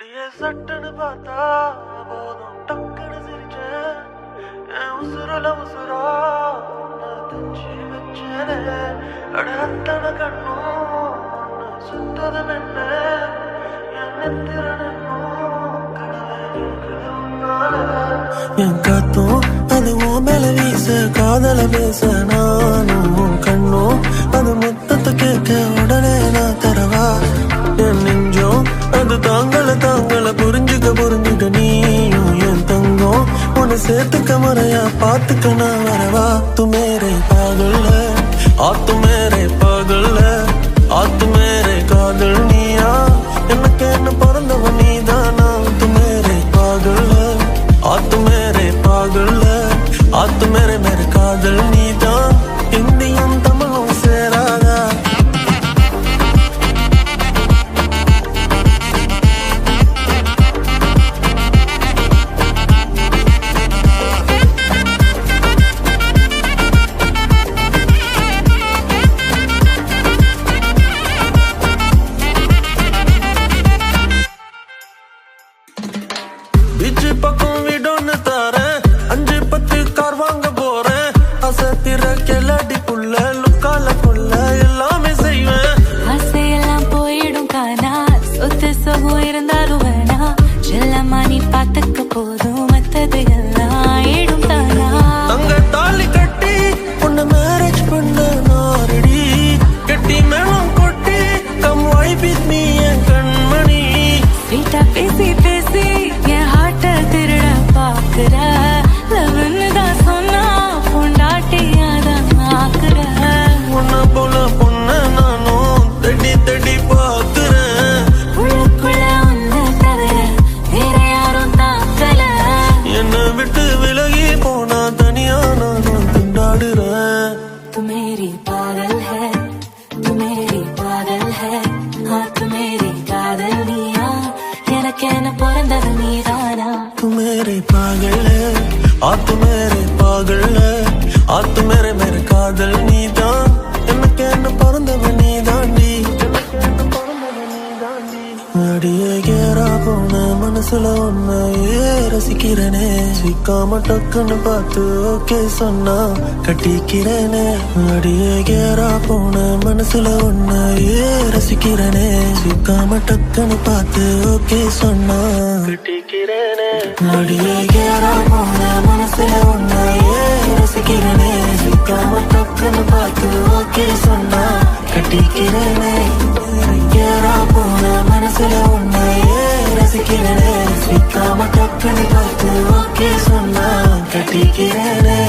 அடியே சட்டுன்னு பார்த்தா போதும் டக்குன்னு சிரிச்சேன். என் உசுரல உசுரா உன்னை தச்சு வச்சேனே. அட அத்தனை கண்ணும் உன்னை சுத்தது மென்ன. என் நெத்திரனும் என் காத்தும் அது ஓ மேல வீச காதல பேச நானும் கண்ணும் அது மொத்தத்தை கேட்க உடனே நான் தரவா. என் நெஞ்சம் அது தாங்கள புரிஞ்சுக்க நீயும் என் தங்கம் உன்னை சேர்த்துக்க முறையா பாத்துக்க நான் வரவா. तू मेरे पागल है आ तू मेरे पागल है आ तू मेरे कादल நீயா எனக்கு என்ன பிறந்தவ நீதானா. तू मेरे पागल है आ तू मेरे पागल है आ तू मेरे कादल நீதான். இந்தியும் தமிழும் சேராதா. बीच पக்கம் வீடொன்னு தாரேன் 5-10 கார் வாங்க போறேன். அசத்திர கெலடி புள்ள லுக்கால புள்ள எல்லாமே செய்வேன். ஆசையெல்லாம் போயிடும் காணா சொத்து சொகம் இருந்தாலும் வேணா. செல்லம்மா நீ பார்த்துக்க போதும் மத்தது எல்லாம் ஆயிடும் தானா. அங்க தாலி கட்டி உன்னை மேரேஜ் பண்ண நாரடி கட்டி மேளம் கொட்டி கம் வைப் வித் மீ என் கண்மணி. ஸ்வீட்டா பேசி பேசி என் ஹார்ட்ட திருட பாக்குற. லவ்னு தான் சொன்னா பொண்டாட்டியாதான் ஆக்குற. உன்னை போல பொண்ண நானும் தடி பாக்குறேன். உள்ளுக்குள்ள உன்னை தவிர வேற யாரும் தாக்கல. என்னை விட்டு விலகி போனா தனியா நானும் திண்டாடுறேன். तू मेरी पागल है तू मेरी पागल है हाँ तू मेरी कादल நீயா எனக்கு என்ன பிறந்தது நீதானா. तू मेरे पागल है आ तू मेरे पागल है आ तू मेरे कादल நீதான். எனக்கு என்ன பிறந்தவ நீதாண்டி. அடியே கேரா போன மனசுல ஒன்னையே ரசிக்கிறேனே. சிக்காம டக்குன்னு பார்த்து ஓகே சொன்னா கட்டிக்கிறேனே. அடியே கேரா போன மனசுல ஒன்னையே ரசிக்கிறேனே. சிக்காம டக்குன்னு பார்த்து ஓகே சொன்னா கட்டிக்கிறேனே. அடியே கேரா போன மனசுல ஒன்னையே ரசிக்கிறேனே. சிக்காம டக்குன்னு பார்த்து ஓகே சொன்னா கட்டிக்கிறேனே. கேரா போன மனசுல உன்னையே ரசிக்கிறேனே. சிக்காம டக்குன்னு பார்த்து ஓகே சொன்னா கட்டிக்கிறேனே.